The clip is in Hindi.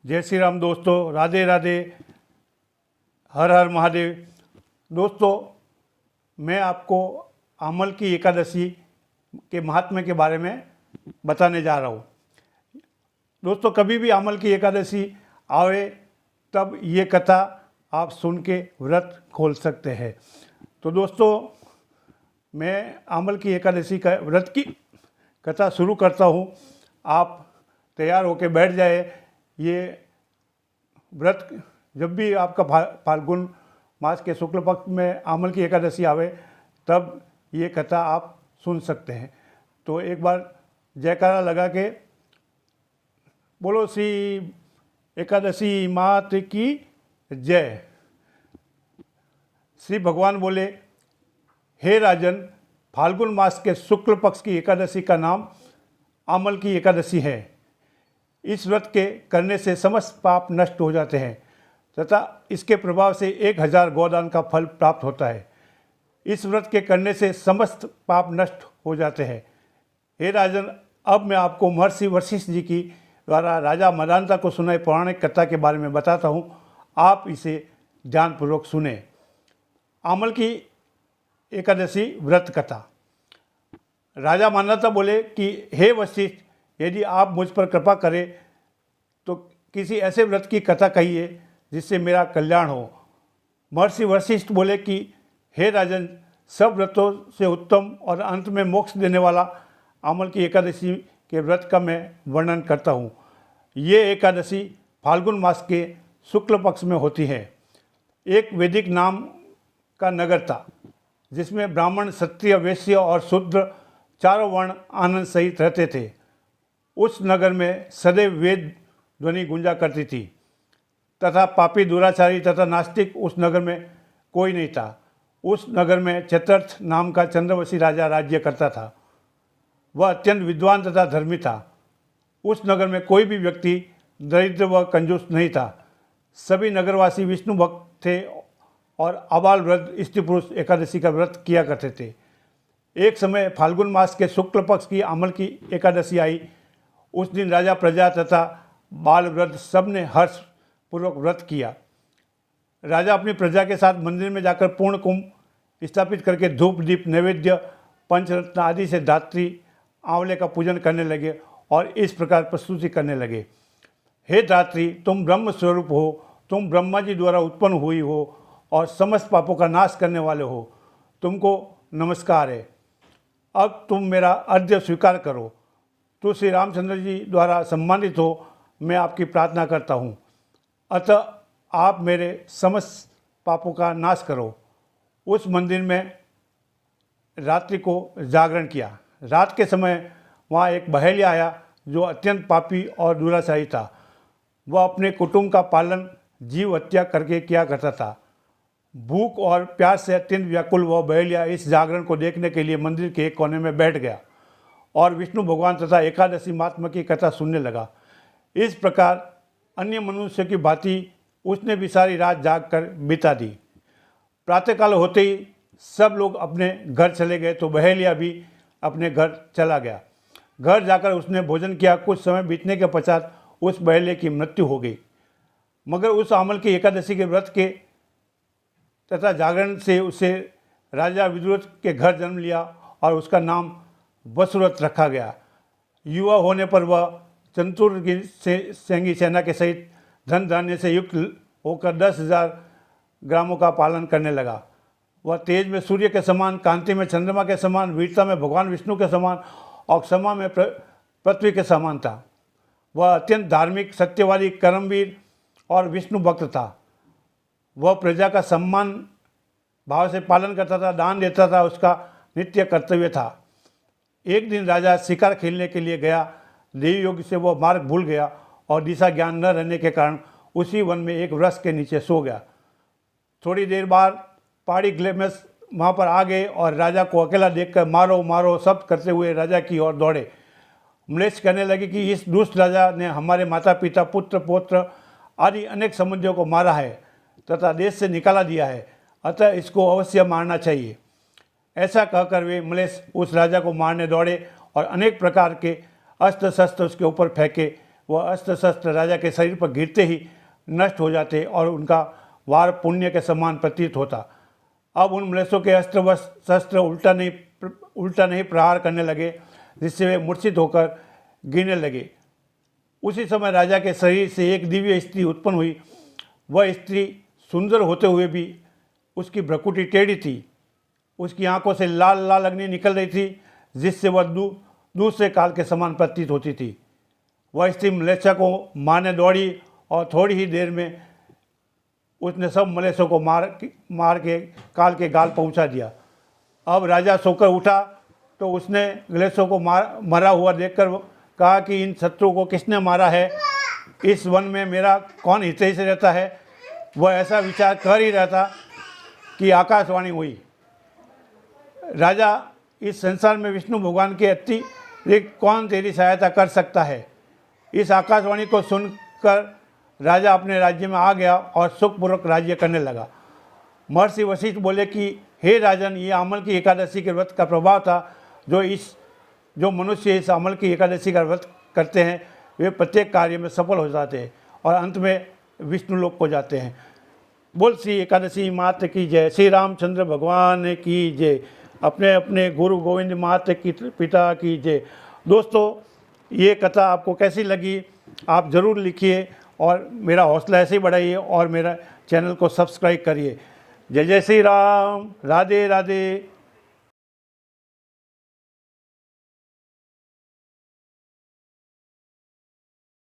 जय श्री राम दोस्तों, राधे राधे, हर हर महादेव। दोस्तों, मैं आपको अमल की एकादशी के महात्म्य के बारे में बताने जा रहा हूँ। दोस्तों, कभी भी अमल की एकादशी आवे तब ये कथा आप सुन के व्रत खोल सकते हैं। तो दोस्तों, मैं अमल की एकादशी का व्रत की कथा शुरू करता हूँ। आप तैयार होकर बैठ जाए। ये व्रत जब भी आपका फाल्गुन मास के शुक्ल पक्ष में अमल की एकादशी आवे तब ये कथा आप सुन सकते हैं। तो एक बार जयकारा लगा के बोलो श्री एकादशी मात की जय। श्री भगवान बोले, हे राजन, फाल्गुन मास के शुक्ल पक्ष की एकादशी का नाम अमल की एकादशी है। इस व्रत के करने से समस्त पाप नष्ट हो जाते हैं तथा इसके प्रभाव से 1000 गोदान का फल प्राप्त होता है। इस व्रत के करने से समस्त पाप नष्ट हो जाते हैं। हे राजन, अब मैं आपको महर्षि वशिष्ठ जी की द्वारा राजा मदांता को सुनाई पौराणिक कथा के बारे में बताता हूँ। आप इसे ध्यानपूर्वक सुने। अमल की एकादशी व्रत कथा। राजा मदांता बोले कि हे वशिष्ठ, यदि आप मुझ पर कृपा करें तो किसी ऐसे व्रत की कथा कहिए जिससे मेरा कल्याण हो। महर्षि वशिष्ठ बोले कि हे राजन, सब व्रतों से उत्तम और अंत में मोक्ष देने वाला अमल की एकादशी के व्रत का मैं वर्णन करता हूँ। ये एकादशी फाल्गुन मास के शुक्ल पक्ष में होती है। एक वैदिक नाम का नगर था जिसमें ब्राह्मण, क्षत्रिय, वैश्य और शूद्र चारों वर्ण आनंद सहित रहते थे। उस नगर में सदैव वेद ध्वनि गूंजा करती थी तथा पापी, दुराचारी तथा नास्तिक उस नगर में कोई नहीं था। उस नगर में चतुर्थ नाम का चंद्रवशी राजा राज्य करता था। वह अत्यंत विद्वान तथा धर्मी था। उस नगर में कोई भी व्यक्ति दरिद्र व कंजूस नहीं था। सभी नगरवासी विष्णु भक्त थे और आबाल वृद्ध, स्त्री पुरुष एकादशी का व्रत किया करते थे। एक समय फाल्गुन मास के शुक्ल पक्ष की अमल की एकादशी आई। उस दिन राजा, प्रजा तथा बाल वृद्ध सब ने हर्षपूर्वक व्रत किया। राजा अपनी प्रजा के साथ मंदिर में जाकर पूर्ण कुंभ स्थापित करके धूप, दीप, नैवेद्य, पंचरत्न आदि से धात्री आंवले का पूजन करने लगे और इस प्रकार प्रस्तुति करने लगे। हे धात्री, तुम ब्रह्म स्वरूप हो, तुम ब्रह्मा जी द्वारा उत्पन्न हुई हो और समस्त पापों का नाश करने वाले हो। तुमको नमस्कार है। अब तुम मेरा अर्घ्य स्वीकार करो। तो श्री रामचंद्र जी द्वारा सम्मानित हो, मैं आपकी प्रार्थना करता हूँ। अतः आप मेरे समस्त पापों का नाश करो। उस मंदिर में रात्रि को जागरण किया। रात के समय वहाँ एक बहेलिया आया जो अत्यंत पापी और दुराचारी था। वह अपने कुटुंब का पालन जीव हत्या करके किया करता था। भूख और प्यास से अत्यंत व्याकुल वह बहेलिया इस जागरण को देखने के लिए मंदिर के एक कोने में बैठ गया और विष्णु भगवान तथा एकादशी महात्मा की कथा सुनने लगा। इस प्रकार अन्य मनुष्य की भांति उसने भी सारी रात जाग कर बिता दी। प्रातःकाल होते ही सब लोग अपने घर चले गए तो बहेलिया भी अपने घर चला गया। घर जाकर उसने भोजन किया। कुछ समय बीतने के पश्चात उस बहेलिया की मृत्यु हो गई। मगर उस अमल की एकादशी के व्रत के तथा जागरण से उसे राजा विदुरथ के घर जन्म लिया और उसका नाम वसुरथ रखा गया। युवा होने पर वह चतुर सैन्य सेना के सहित धन धान्य से युक्त होकर 10,000 ग्रामों का पालन करने लगा। वह तेज में सूर्य के समान, कांति में चंद्रमा के समान, वीरता में भगवान विष्णु के समान और क्षमा में पृथ्वी के समान था। वह अत्यंत धार्मिक, सत्यवादी, कर्मवीर और विष्णु भक्त था। वह प्रजा का सम्मान भाव से पालन करता था, दान देता था, उसका नित्य कर्तव्य था। एक दिन राजा शिकार खेलने के लिए गया। देवी योग से वह मार्ग भूल गया और दिशा ज्ञान न रहने के कारण उसी वन में एक वृक्ष के नीचे सो गया। थोड़ी देर बाद पहाड़ी ग्लेमस वहाँ पर आ गए और राजा को अकेला देखकर मारो मारो शब्द करते हुए राजा की ओर दौड़े। म्लेच्छ कहने लगे कि इस दुष्ट राजा ने हमारे माता पिता, पुत्र, पौत्र आदि अनेक संबंधियों को मारा है तथा देश से निकाला दिया है, अतः इसको अवश्य मारना चाहिए। ऐसा कहकर वे म्लेच्छ उस राजा को मारने दौड़े और अनेक प्रकार के अस्त्र शस्त्र उसके ऊपर फेंके। वह अस्त्र शस्त्र राजा के शरीर पर गिरते ही नष्ट हो जाते और उनका वार पुण्य के समान प्रतीत होता। अब उन मलेच्छों के अस्त्र व शस्त्र उल्टा नहीं प्रहार करने लगे, जिससे वे मूर्छित होकर गिरने लगे। उसी समय राजा के शरीर से एक दिव्य स्त्री उत्पन्न हुई। वह स्त्री सुंदर होते हुए भी उसकी भ्रकुटी टेढ़ी थी। उसकी आंखों से लाल लाल अग्नि निकल रही थी, जिससे वह दूसरे काल के समान प्रतीत होती थी। वह स्त्री मलेच्छा को मारने दौड़ी और थोड़ी ही देर में उसने सब मलेच्छों को मार के काल के गाल पहुंचा दिया। अब राजा सोकर उठा तो उसने मलेच्छों को मरा हुआ देखकर कहा कि इन शत्रु को किसने मारा है? इस वन में मेरा कौन हितैषी से रहता है? वह ऐसा विचार कर ही रहा था कि आकाशवाणी हुई। राजा, इस संसार में विष्णु भगवान के अतिरिक्त कौन तेरी सहायता कर सकता है? इस आकाशवाणी को सुनकर राजा अपने राज्य में आ गया और सुखपूर्वक राज्य करने लगा। महर्षि वशिष्ठ बोले कि हे राजन, ये अमल की एकादशी के व्रत का प्रभाव था। जो मनुष्य इस अमल की एकादशी का व्रत करते हैं वे प्रत्येक कार्य में सफल हो जाते हैं और अंत में विष्णु लोक को जाते हैं। बोल श्री एकादशी माता की जय। श्री रामचंद्र भगवान की जय। अपने अपने गुरु गोविंद माता की पिता की जय। दोस्तों, ये कथा आपको कैसी लगी आप ज़रूर लिखिए और मेरा हौसला ऐसे ही बढ़ाइए और मेरा चैनल को सब्सक्राइब करिए। जय जय श्री राम। राधे राधे।